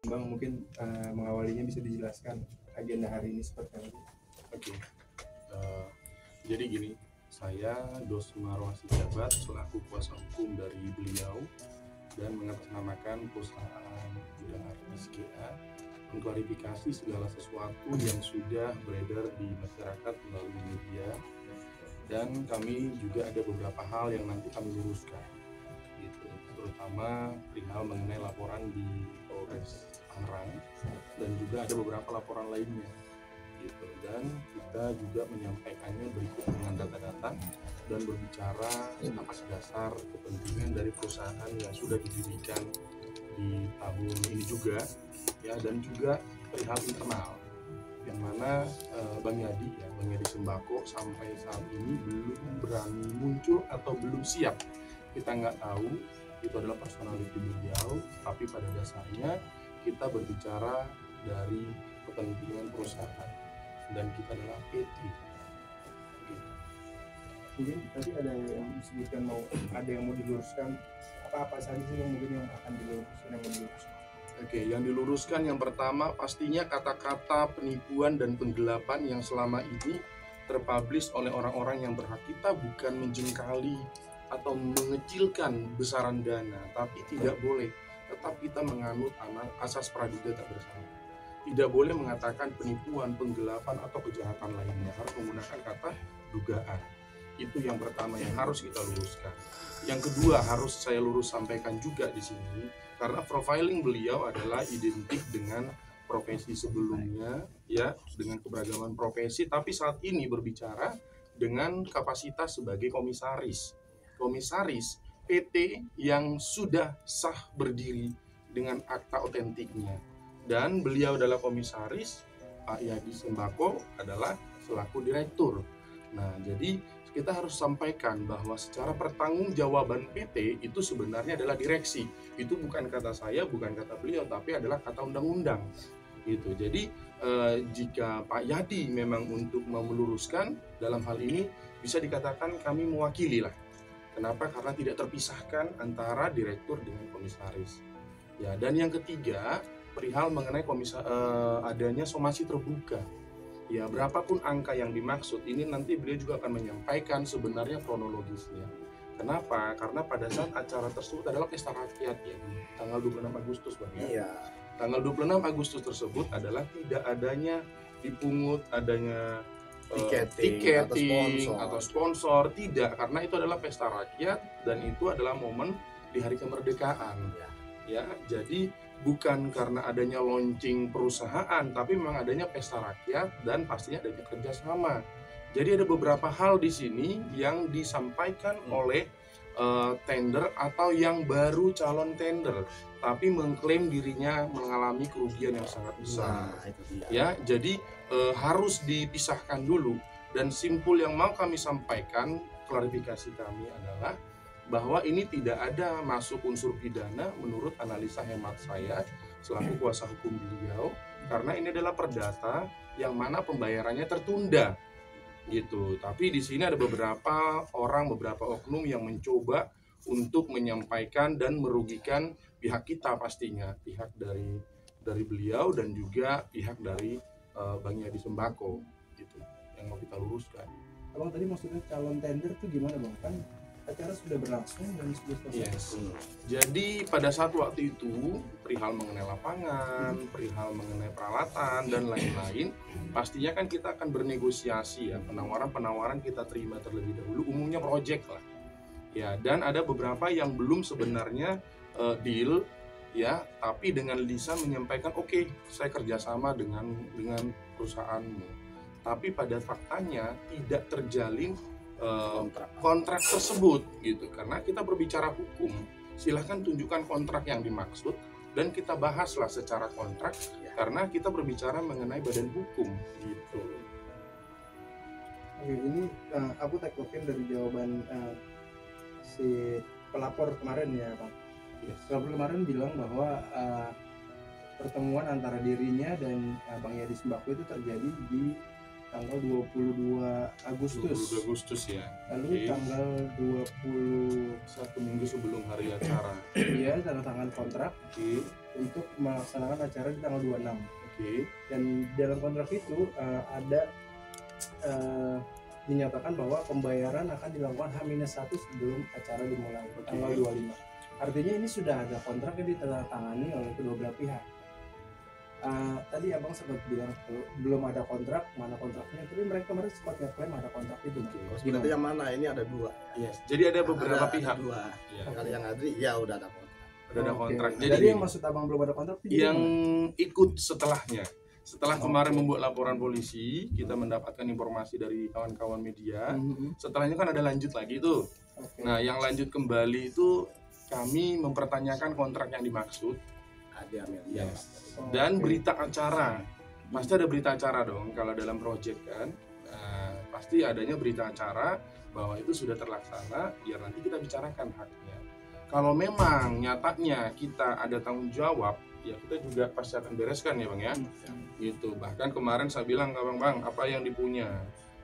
Bang, mungkin mengawalinya bisa dijelaskan agenda hari ini seperti apa? Oke, jadi gini, saya Dos Marwasi Jabat selaku kuasa hukum dari beliau dan mengatasnamakan perusahaan Bidang Artis GA mengklarifikasi segala sesuatu yang sudah beredar di masyarakat melalui media, dan kami juga ada beberapa hal yang nanti kami luruskan, gitu, terutama perihal mengenai laporan di Polres Tangerang dan juga ada beberapa laporan lainnya, gitu. Dan kita juga menyampaikannya berikut dengan data-data dan berbicara atas dasar kepentingan dari perusahaan yang sudah didirikan di tahun ini juga, ya, dan juga perihal internal yang mana Bang Yadi Sembako sampai saat ini belum berani muncul atau belum siap. Kita nggak tahu itu adalah personality beliau, tapi pada dasarnya kita berbicara dari kepentingan perusahaan dan kita adalah PT. Mungkin tadi ada yang disebutkan ada yang mau diluruskan, apa saja sih yang mungkin yang akan diluruskan, Oke, yang diluruskan yang pertama pastinya kata-kata penipuan dan penggelapan yang selama ini terpublish oleh orang-orang yang berhak. Kita bukan menjengkali atau mengecilkan besaran dana, tapi tidak boleh. Tetap kita menganut asas praduga tak bersalah. Tidak boleh mengatakan penipuan, penggelapan atau kejahatan lainnya. Harus menggunakan kata dugaan. Itu yang pertama yang harus kita luruskan. Yang kedua harus saya sampaikan juga di sini, karena profiling beliau adalah identik dengan profesi sebelumnya, ya, dengan keberagaman profesi, tapi saat ini berbicara dengan kapasitas sebagai komisaris PT yang sudah sah berdiri dengan akta otentiknya, dan beliau adalah komisaris, Pak Yadi Sembako adalah selaku direktur. Nah, jadi kita harus sampaikan bahwa secara pertanggungjawaban PT itu sebenarnya adalah direksi. Itu bukan kata saya, bukan kata beliau, tapi adalah kata undang-undang. Gitu. Jadi jika Pak Yadi memang untuk meluruskan dalam hal ini, bisa dikatakan kami mewakili lah. Kenapa? Karena tidak terpisahkan antara direktur dengan komisaris. Ya, dan yang ketiga, perihal mengenai adanya somasi terbuka. Ya, berapapun angka yang dimaksud, ini nanti beliau juga akan menyampaikan sebenarnya kronologisnya. Kenapa? Karena pada saat acara tersebut adalah pesta rakyat, ya, tanggal 26 Agustus, Bang. Iya. Tanggal 26 Agustus tersebut adalah tidak adanya dipungut adanya tiketing atau sponsor, tidak, karena itu adalah pesta rakyat dan itu adalah momen di hari kemerdekaan. Ya, jadi bukan karena adanya launching perusahaan, tapi memang adanya pesta rakyat dan pastinya adanya kerjasama. Jadi ada beberapa hal di sini yang disampaikan oleh tender atau yang baru calon tender, tapi mengklaim dirinya mengalami kerugian yang sangat besar. Ya, jadi harus dipisahkan dulu. Dan simpul yang mau kami sampaikan, klarifikasi kami adalah bahwa ini tidak ada masuk unsur pidana menurut analisa hemat saya selaku kuasa hukum beliau, karena ini adalah perdata yang mana pembayarannya tertunda, gitu. Tapi di sini ada beberapa orang, beberapa oknum yang mencoba untuk menyampaikan dan merugikan pihak kita, pastinya pihak dari beliau dan juga pihak dari Bang Yadi Sembako, gitu, yang mau kita luruskan. Abang tadi maksudnya calon tender itu gimana, Bang? Kan acara sudah berlangsung dan sudah selesai. Yes. Jadi pada saat waktu itu perihal mengenai lapangan, perihal mengenai peralatan dan lain-lain, pastinya kan kita akan bernegosiasi, ya, penawaran kita terima terlebih dahulu, umumnya project lah. Ya, dan ada beberapa yang belum sebenarnya deal ya, tapi dengan lisan menyampaikan oke, saya kerjasama dengan perusahaanmu, tapi pada faktanya tidak terjalin kontrak tersebut gitu, karena kita berbicara hukum. Silahkan tunjukkan kontrak yang dimaksud dan kita bahaslah secara kontrak, karena kita berbicara mengenai badan hukum gitu. Oke, ini aku takutkan dari jawaban si pelapor kemarin ya Pak. Yes. Pelapor kemarin bilang bahwa pertemuan antara dirinya dan Bang Yadi Sembako itu terjadi di tanggal 22 Agustus. 22 Agustus ya. Lalu tanggal 1 minggu sebelum hari acara. Iya, tanda tangan kontrak untuk melaksanakan acara di tanggal 26. Dan dalam kontrak itu ada dinyatakan bahwa pembayaran akan dilakukan H-1 sebelum acara dimulai tanggal 25. Artinya ini sudah ada kontrak yang ditandatangani oleh kedua belah pihak. Tadi abang sempat bilang belum ada kontrak, mana kontraknya, tapi mereka kemarin sempat ngeklaim ada kontrak itu. Berarti yang mana? Ini ada dua. Yes. Jadi ada beberapa pihak. Dua. Ya. Kalau yang Adri ya udah ada kontrak. Udah ada kontrak. Jadi yang maksud abang belum ada kontrak yang ikut setelahnya. Setelah kemarin membuat laporan polisi, kita mendapatkan informasi dari kawan-kawan media. Setelahnya kan ada lanjut lagi tuh. Nah, yang lanjut kembali itu kami mempertanyakan kontrak yang dimaksud. Ada media. Dan berita acara. Pasti ada berita acara dong kalau dalam proyek kan. Pasti adanya berita acara bahwa itu sudah terlaksana, biar nanti kita bicarakan haknya. Kalau memang nyatanya kita ada tanggung jawab, ya kita juga pasti akan bereskan ya Bang ya. Gitu. Bahkan kemarin saya bilang ke Bang, apa yang dipunya?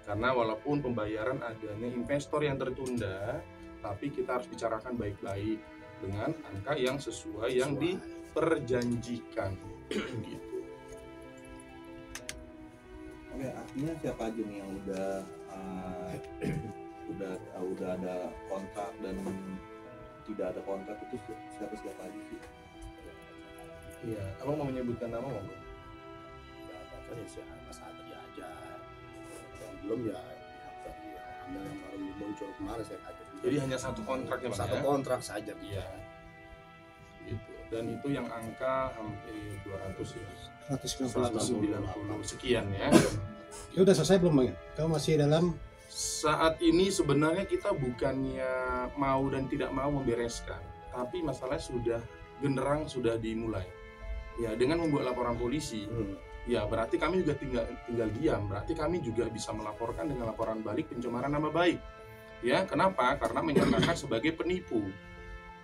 Karena walaupun pembayaran adanya investor yang tertunda, tapi kita harus bicarakan baik-baik dengan angka yang sesuai yang diperjanjikan. Gitu. Oke, artinya siapa aja nih yang udah ada kontrak dan tidak ada kontrak itu siapa aja sih? Iya, abang mau menyebutkan nama nggak? Ya, makanya sih Mas Adri aja. Yang belum ya tadi Anda yang baru muncul kemarin saya kaget. Jadi hanya satu kontrak ya Bang? Satu kontrak saja. Iya. Gitu. Dan itu yang angka hampir 200 ya. 190 sekian ya. Ya udah selesai belum Bang? Kamu masih dalam? Saat ini sebenarnya kita bukannya mau dan tidak mau membereskan, tapi masalahnya sudah genderang sudah dimulai. Ya, dengan membuat laporan polisi, ya berarti kami juga tinggal diam. Berarti kami juga bisa melaporkan dengan laporan balik pencemaran nama baik. Ya, kenapa? Karena menyatakan sebagai penipu.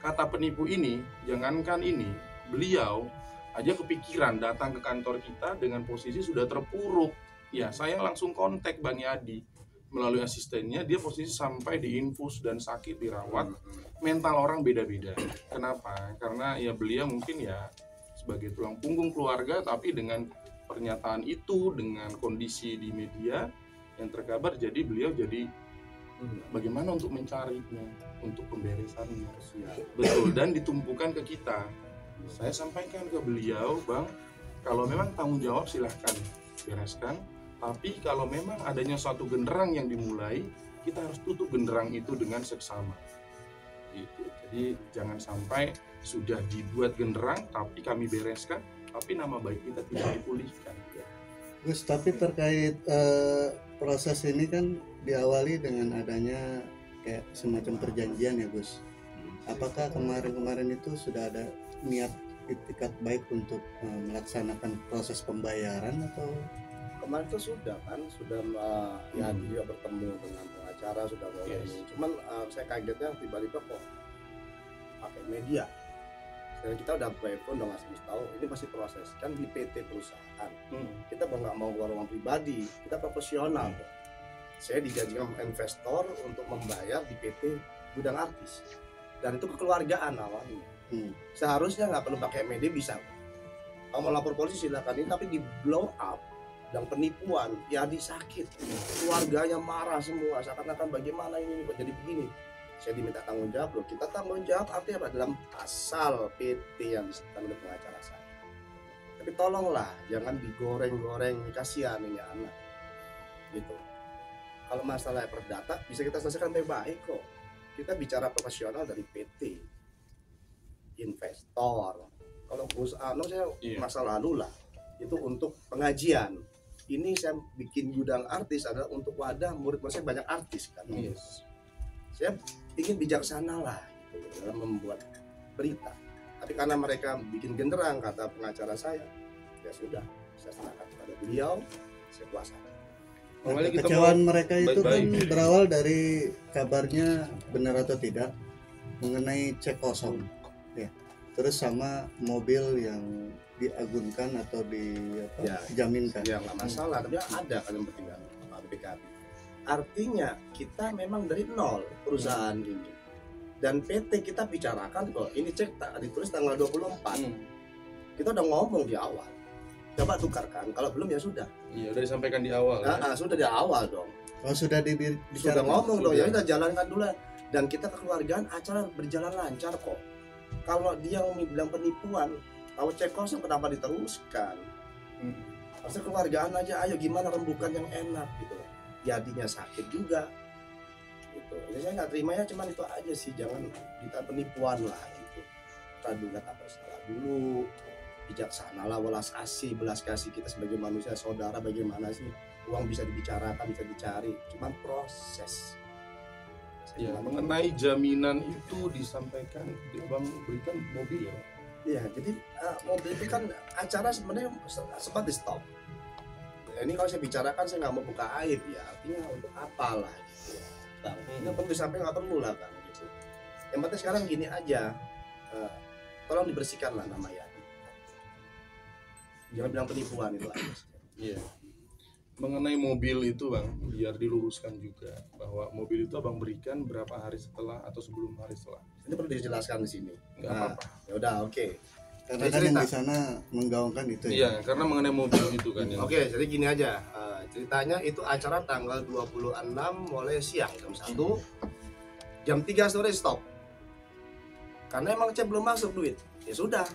Kata penipu ini, jangankan ini, beliau aja kepikiran datang ke kantor kita dengan posisi sudah terpuruk. Ya, saya langsung kontak Bang Yadi melalui asistennya, dia posisi sampai diinfus dan sakit dirawat. Mental orang beda-beda. Kenapa? Karena ya beliau mungkin ya sebagai tulang punggung keluarga, tapi dengan pernyataan itu, dengan kondisi di media yang terkabar, jadi beliau jadi bagaimana untuk mencarinya, untuk pemberesannya. Betul, dan ditumpukan ke kita. Saya sampaikan ke beliau, Bang, kalau memang tanggung jawab silahkan bereskan, tapi kalau memang adanya suatu genderang yang dimulai, kita harus tutup genderang itu dengan seksama. Gitu. Jadi jangan sampai sudah dibuat genderang tapi kami bereskan, tapi nama baik kita tidak dipulihkan. Gus, tapi terkait proses ini kan diawali dengan adanya kayak semacam perjanjian ya Gus. Apakah kemarin itu sudah ada niat itikat baik untuk melaksanakan proses pembayaran atau? Kemarin itu sudah ya dia bertemu dengan pengacara sudah mulai ini. Cuman saya kagetnya tiba-tiba kok pakai media. Dan kita udah telepon udah ngasih tahu ini masih proses kan di PT perusahaan. Kita nggak mau uang pribadi, kita profesional. Saya dijanjikan investor untuk membayar di PT Gudang Artis dan itu kekeluargaan awalnya. Seharusnya nggak perlu pakai media, bisa. Kalau mau lapor polisi silakan ini, tapi di blow up dan penipuan, ya disakit, keluarganya marah semua, seakan-akan bagaimana ini kok jadi begini. Saya diminta tanggung jawab loh, kita tanggung jawab artinya apa? Dalam pasal PT yang disebutkan oleh pengacara saya. Tapi tolonglah, jangan digoreng-goreng, kasihan ini anak. Gitu. Kalau masalah perdata bisa kita selesaikan baik kok. Kita bicara profesional dari PT, investor, kalau perusahaan saya Iya. masa lalu lah itu untuk pengajian. Ini saya bikin gudang artis adalah untuk wadah murid-murid saya banyak artis kan. Yes. Saya ingin bijaksana lah gitu, dalam membuat berita. Tapi karena mereka bikin genderang kata pengacara saya, ya sudah saya serahkan kepada beliau, saya kuasai. Awalnya kita Kekecewaan mau mereka itu kan baik-baik. berawal dari kabarnya benar atau tidak mengenai cek kosong, ya. Terus sama mobil yang diagunkan atau Ya. dijaminkan. Ya nggak masalah, tapi ada kan yang penting kan BPKB. Artinya kita memang dari nol perusahaan ini. Dan PT kita bicarakan kok, ini cek ditulis tanggal 24. Kita udah ngomong di awal. Coba tukarkan, kalau belum ya sudah. Iya, udah disampaikan di awal. Ya. Sudah di awal dong. Oh, sudah Sudah dibicarakan. ngomong dong, Sudah. ya kita jalankan dulu. Dan kita kekeluargaan acara berjalan lancar kok. Kalau dia bilang penipuan, tahu cek kosong kenapa diteruskan? Harusnya keluargaan aja, ayo gimana rembukan yang enak gitu. Jadinya sakit juga. Gitu. Jadi saya nggak terimanya cuman itu aja sih, jangan kita penipuan lah gitu. Kita dulu apa salah dulu, bijaksana lah, belas kasih kita sebagai manusia saudara bagaimana sih uang bisa dibicarakan, bisa dicari, cuman proses. Ya, mengenai jaminan itu disampaikan, Bang berikan mobil ya. Iya, jadi mobil itu kan acara sebenarnya sempat di stop. Ini kalau saya bicarakan saya nggak mau buka aib ya, artinya untuk apalah gitu. Bang, ini perlu disampaikan nggak perlu lah bang gitu. Yang penting sekarang gini aja, tolong dibersihkan lah nama Yadi. Jangan bilang penipuan itu aja. Iya. Mengenai mobil itu Bang, biar diluruskan juga bahwa mobil itu Abang berikan berapa hari setelah atau sebelum hari setelah. Ini perlu dijelaskan di sini. Enggak Nah, apa-apa. ya udah oke. Karena Jadi kan yang cerita. di sana menggaungkan itu ya. Iya, karena mengenai mobil itu kan yang Oke, jadi gini aja. Ceritanya itu acara tanggal 26 mulai siang jam 1. Jam 3 sore stop. Karena emang cek belum masuk duit. Ya sudah,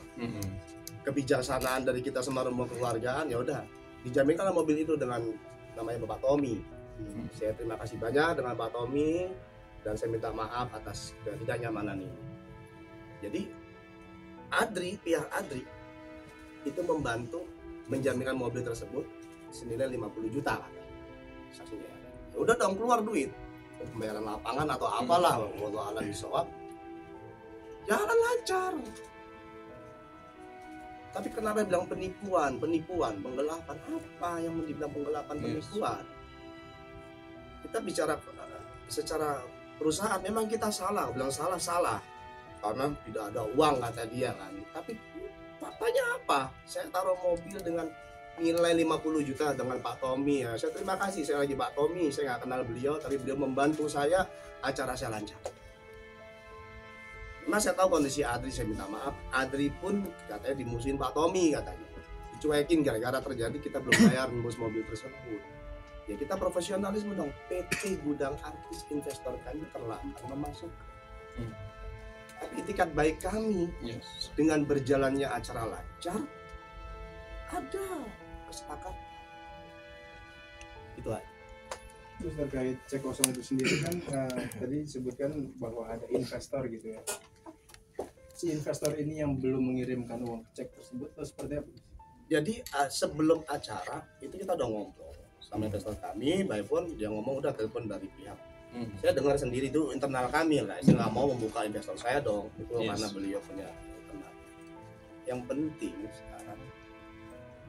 kebijaksanaan dari kita sama rombongan kekeluargaan ya udah. Dijaminkan mobil itu dengan namanya Bapak Tommy. Saya terima kasih banyak dengan Pak Tommy dan saya minta maaf atas ketidaknyamanan ini. Jadi pihak Adri itu membantu menjaminkan mobil tersebut senilai 50 juta kan. Saksinya. Ya udah dong keluar duit. Pembayaran lapangan atau apalah, wallahu a'lam bishawab. Jalan lancar. Tapi kenapa bilang penipuan, penggelapan? Apa yang dibilang penggelapan, penipuan? Kita bicara secara perusahaan, memang kita salah, bilang salah. Karena tidak ada uang kata dia kan. Tapi faktanya apa? Saya taruh mobil dengan nilai 50 juta dengan Pak Tommy ya. Saya terima kasih, saya lagi Pak Tommy, saya nggak kenal beliau, tapi beliau membantu saya, acara saya lancar. Mas saya tahu kondisi Adri, saya minta maaf. Adri pun katanya dimusuhin Pak Tommy katanya. Dicuekin gara-gara terjadi kita belum bayar nembus mobil tersebut. Ya kita profesionalisme dong. PT Gudang Artis investor kami terlambat memasuk. Tapi itikat baik kami dengan berjalannya acara lancar ada kesepakatan. Itu aja. Terus terkait cek kosong itu sendiri kan tadi disebutkan bahwa ada investor gitu ya. Si investor ini yang belum mengirimkan uang cek tersebut atau seperti apa? Jadi sebelum acara itu kita udah ngobrol sama investor kami, by phone dia ngomong udah telepon dari pihak. Saya dengar sendiri itu internal kami lah. Saya nggak mau membuka investor saya dong. Itu karena beliau punya internal. Yang penting sekarang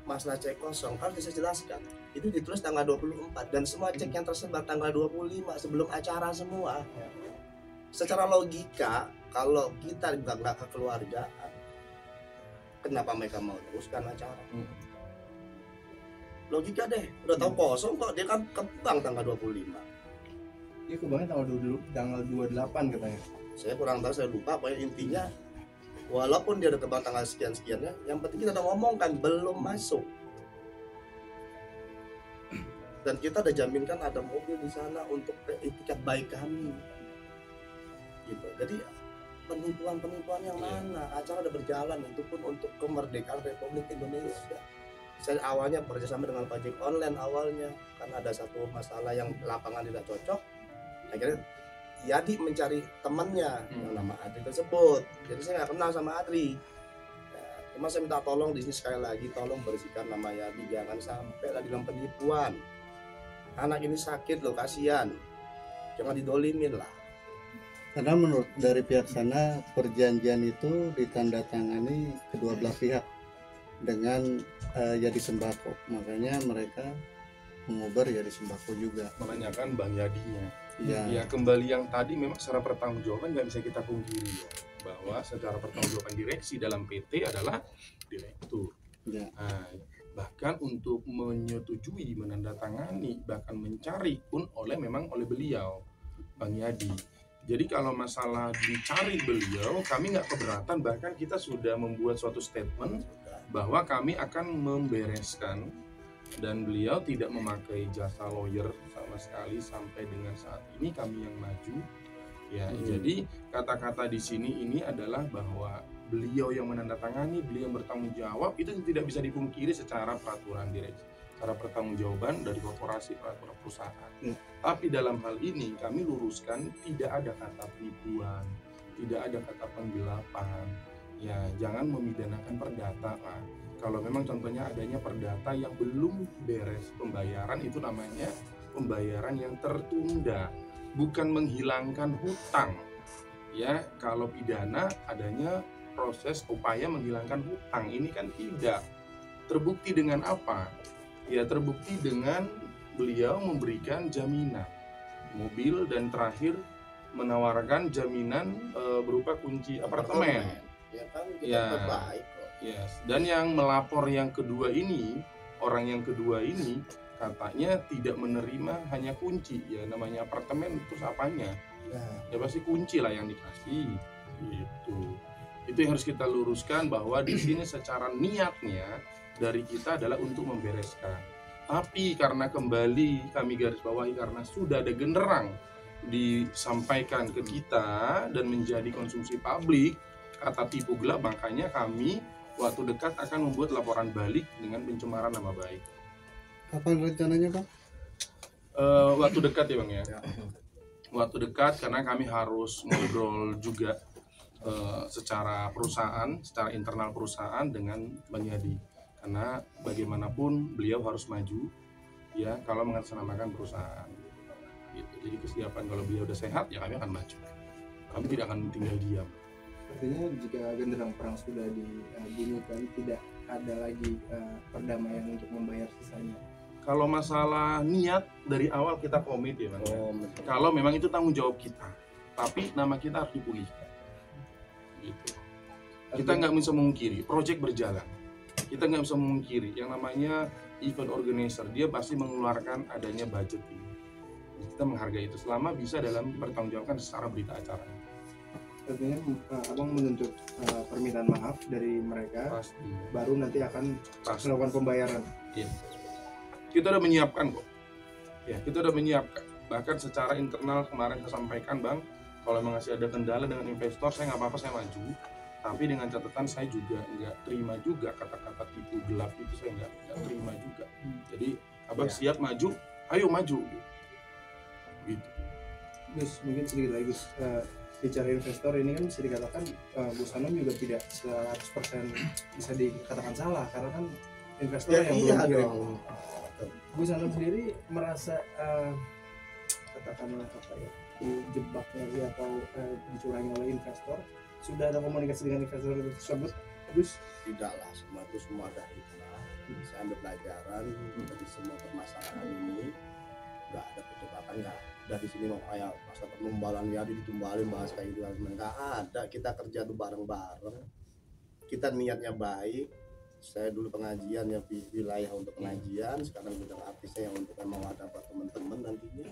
masalah cek kosong harus saya jelaskan. Itu ditulis tanggal 24 dan semua cek yang tersebar tanggal 25 sebelum acara semua. Secara logika kalau kita nggak kekeluargaan, kenapa mereka mau teruskan acara? Logika deh, udah tahu kosong kok dia kan ke bank tanggal 25. Iya kebanyakan tanggal 28 katanya. Saya kurang tahu, saya lupa. Pokoknya intinya walaupun dia udah ke bank tanggal sekian-sekiannya, yang penting kita udah ngomong kan belum masuk. Dan kita udah jaminkan ada mobil di sana untuk etikat baik kami. Gitu. Jadi penipuan yang mana? Acara udah berjalan, itu pun untuk kemerdekaan Republik Indonesia. Saya awalnya bekerjasama dengan Pajak Online awalnya, karena ada satu masalah yang lapangan tidak cocok. Akhirnya Yadi mencari temannya yang nama Adri tersebut. Jadi saya nggak kenal sama Adri. Nah, Cuma saya minta tolong di sini sekali lagi, tolong bersihkan nama Yadi, jangan sampai lagi dalam penipuan. Anak ini sakit loh, kasihan. Jangan didolimin lah. Karena menurut dari pihak sana perjanjian itu ditandatangani kedua belah pihak dengan Yadi Sembako, makanya mereka mengubar Yadi Sembako juga. Menanyakan Bang Yadinya. Ya, Ya kembali yang tadi, memang secara pertanggungjawaban nggak bisa kita pungkiri ya, bahwa secara pertanggungjawaban direksi dalam PT adalah direktur. ya. Nah, bahkan untuk menyetujui, menandatangani, bahkan mencari pun memang oleh beliau, Bang Yadi. Jadi kalau masalah dicari beliau, kami nggak keberatan, bahkan kita sudah membuat suatu statement bahwa kami akan membereskan, dan beliau tidak memakai jasa lawyer sama sekali sampai dengan saat ini kami yang maju. Ya, jadi kata-kata di sini ini adalah bahwa beliau yang menandatangani, beliau yang bertanggung jawab, itu tidak bisa dipungkiri secara peraturan direksi, secara pertanggungjawaban dari korporasi, peraturan perusahaan. Tapi dalam hal ini kami luruskan, tidak ada kata penipuan, tidak ada kata penggelapan. Ya, jangan memidanakan perdata lah. Kalau memang contohnya adanya perdata yang belum beres pembayaran, itu namanya pembayaran yang tertunda, bukan menghilangkan hutang. Ya, kalau pidana adanya proses upaya menghilangkan hutang, ini kan tidak. Terbukti dengan apa? Ya, terbukti dengan beliau memberikan jaminan mobil, dan terakhir menawarkan jaminan berupa kunci apartemen. Ya kan, kita Ya. terbaik kok. Yes. Dan yang melapor yang kedua ini, orang yang kedua ini katanya tidak menerima hanya kunci. Ya, namanya apartemen terus apanya? Ya pasti kunci lah yang dikasih. Gitu. Itu yang harus kita luruskan, bahwa di sini secara niatnya dari kita adalah untuk membereskan. Tapi karena kembali kami garis bawahi, karena sudah ada genderang disampaikan ke kita dan menjadi konsumsi publik, kata tipu gelap, makanya kami waktu dekat akan membuat laporan balik dengan pencemaran nama baik. Kapan rencananya, Bang? Waktu dekat ya Bang ya. Waktu dekat, karena kami harus ngobrol juga secara perusahaan, secara internal perusahaan dengan Bang Yadi. Karena bagaimanapun beliau harus maju ya kalau mengatasnamakan perusahaan. Gitu. Jadi kesiapan kalau beliau udah sehat ya kami akan maju. Kami tidak akan tinggal diam. Artinya jika genderang perang sudah dibunyikan, tidak ada lagi perdamaian untuk membayar sisanya. Kalau masalah niat, dari awal kita komit ya Bang. Kalau memang itu tanggung jawab kita, tapi nama kita harus dipulihkan. Gitu. Kita nggak bisa memungkiri, proyek berjalan. Kita nggak bisa memungkiri yang namanya event organizer, dia pasti mengeluarkan adanya budget ini. Kita menghargai itu selama bisa dalam bertanggungjawabkan secara berita acara. Artinya abang menuntut permintaan maaf dari mereka, Pasti. baru nanti akan Pasti. melakukan pembayaran. Iya. Kita udah menyiapkan kok. Ya, kita udah menyiapkan. Bahkan secara internal kemarin saya sampaikan Bang, kalau masih ada kendala dengan investor, saya nggak apa-apa, saya maju. Tapi dengan catatan saya juga nggak terima juga kata-kata tipu gelap itu, saya nggak terima juga. Jadi abang siap maju, ayo maju. Gitu. Gus, mungkin sedikit lagi Gus, bicara investor ini kan bisa dikatakan Gus Hanum juga tidak 100% bisa dikatakan salah, karena kan investor Ya, yang iya belum kirim. dong. Gus Hanum sendiri merasa katakanlah apa ya, dijebaknya dia atau dicurangi oleh investor. Sudah ada komunikasi dengan investor tersebut, Gus? Tidak lah, semua ada hikmah. Saya ambil pelajaran dari semua permasalahan ini. Nggak ada kejebakan, nggak ada di sini mau kayak masa penumbalan ya ditumbalin bahas kayak gitu, nggak ada. Kita kerja tuh bareng-bareng, kita niatnya baik. Saya dulu pengajian ya, wilayah untuk pengajian, sekarang bidang artisnya yang untuk memang ada buat teman-teman nantinya.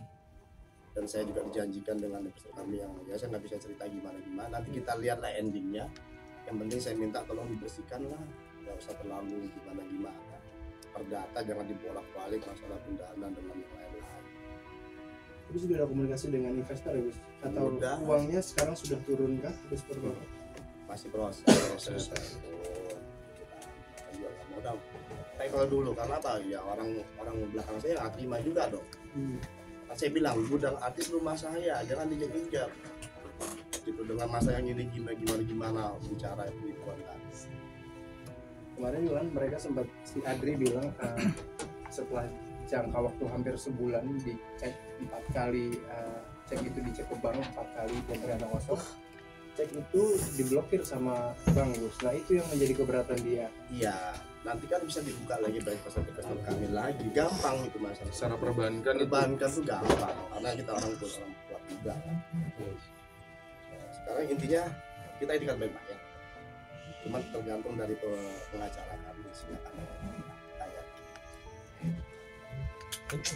Dan saya juga dijanjikan dengan investor kami yang ya saya nggak bisa cerita gimana, nanti kita lihatlah endingnya. Yang penting saya minta tolong dibersihkan lah, nggak usah terlalu gimana, perdata jangan dibolak-balik masalah pendanaan dengan yang lain-lain. Tapi sudah ada komunikasi dengan investor ya Gus? Atau Sudah. uangnya sekarang sudah turun kah? Terus seperti apa? Masih proses. Modal kayak kalau dulu, karena apa ya, orang belakang saya nggak terima juga dong. Kan saya bilang gudang artis rumah saya, jangan dijak-injak gitu dengan masa yang ini gimana bicara penipuan kan. kemarin juga kan mereka sempat, si Adri bilang setelah jangka waktu hampir sebulan dicek 4 kali, cek itu dicek ke bank 4 kali dan ternyata kosong, cek itu diblokir sama Bang Gus. Nah itu yang menjadi keberatan dia. Iya, nanti kan bisa dibuka lagi baik customer kami lagi, gampang itu masalah. Secara perbankan itu Perbankan tuh gampang karena kita orang kuat juga kan. Sekarang intinya kita itikat baik ya, cuma tergantung dari pengacara kami. Silakan kayak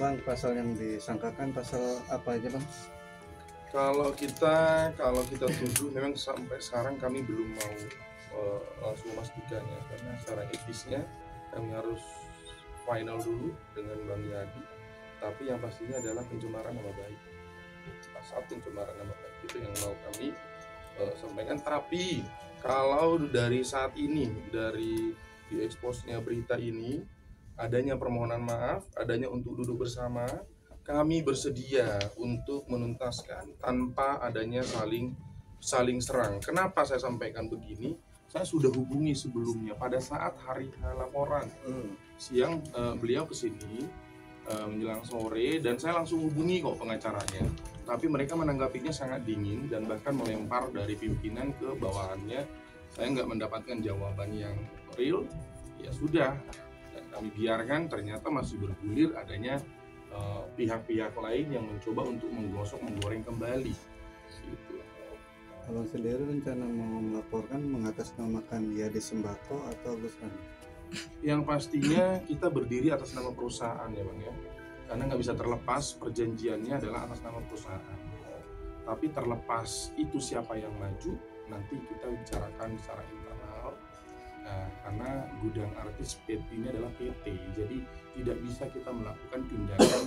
Bang, pasal yang disangkakan pasal apa aja Bang? kalau kita tuduh, memang sampai sekarang kami belum mau langsung memastikannya, karena secara etisnya kami harus final dulu dengan Bang Yadi. Tapi yang pastinya adalah pencemaran nama baik. Pasal pencemaran nama baik itu yang mau kami sampaikan. Tapi kalau dari saat ini, dari dieksposnya berita ini, adanya permohonan maaf, adanya untuk duduk bersama, kami bersedia untuk menuntaskan tanpa adanya saling serang. Kenapa saya sampaikan begini? Saya sudah hubungi sebelumnya pada saat hari laporan siang, beliau kesini menjelang sore, dan saya langsung hubungi kok pengacaranya. Tapi mereka menanggapinya sangat dingin dan bahkan melempar dari pimpinan ke bawahannya. Saya nggak mendapatkan jawaban yang real. Ya sudah, dan kami biarkan. Ternyata masih bergulir adanya pihak-pihak lain yang mencoba untuk menggoreng kembali. Gitu. Abang sendiri rencana mau melaporkan mengatasnamakan Yadi Sembako atau Gus Randi? Yang pastinya kita berdiri atas nama perusahaan ya Bang ya, karena nggak bisa terlepas perjanjiannya adalah atas nama perusahaan. Tapi terlepas itu siapa yang maju, nanti kita bicarakan secara internal. Nah, karena gudang artis PT ini adalah PT, jadi tidak bisa kita melakukan tindakan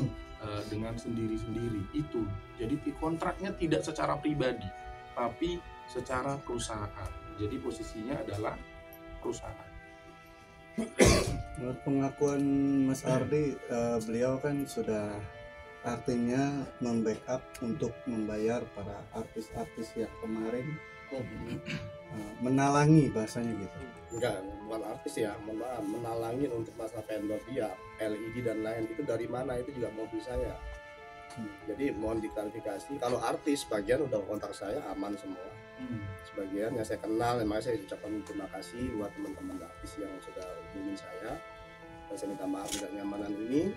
dengan sendiri-sendiri itu. Jadi kontraknya tidak secara pribadi, tapi secara perusahaan. Jadi posisinya adalah perusahaan. Menurut pengakuan Mas Ardi, beliau kan sudah artinya membackup untuk membayar para artis-artis yang kemarin menalangi, bahasanya gitu. enggak, bukan artis ya, mohon maaf, menalangin untuk masalah vendor dia, LED dan lain itu dari mana, itu juga mobil saya. Jadi mohon diklarifikasi, kalau artis bagian udah kontak saya aman semua. Sebagian yang saya kenal, makanya saya ucapkan terima kasih buat teman-teman artis yang sudah hubungi saya, dan saya minta maaf tidak nyamanan ini.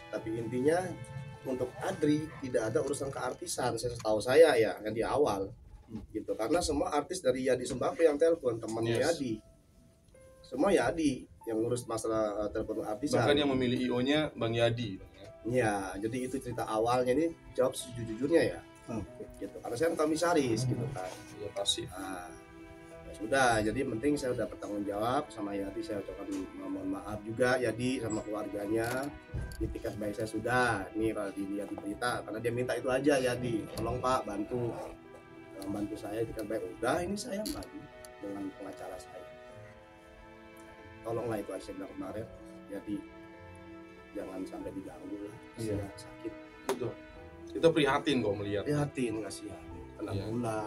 Tapi intinya untuk Adri tidak ada urusan keartisan, saya tahu saya ya yang di awal gitu, karena semua artis dari Yadi Sembako yang telepon, temannya Yadi, semua Yadi yang ngurus masalah telepon artisan. Bahkan yang memilih IO-nya Bang Yadi. Ya, jadi itu cerita awalnya, ini jawab sejujurnya ya. Gitu. Karena saya komisaris gitu kan. Ya pasti. Nah, ya sudah, jadi penting saya udah bertanggung jawab sama Yadi, saya ucapkan mohon maaf juga Yadi sama keluarganya. Ini tiket baik saya sudah, ini kalau dilihat di berita, karena dia minta itu aja Yadi, tolong Pak bantu saya tiket baik. Udah, ini saya maju dengan pengacara saya. Tolonglah itu aja saya bilang kemarin, Yadi jangan sampai diganggu lah, saya sakit. Betul. Kita prihatin kok melihat. Prihatin, kasihan, kena Iya. gula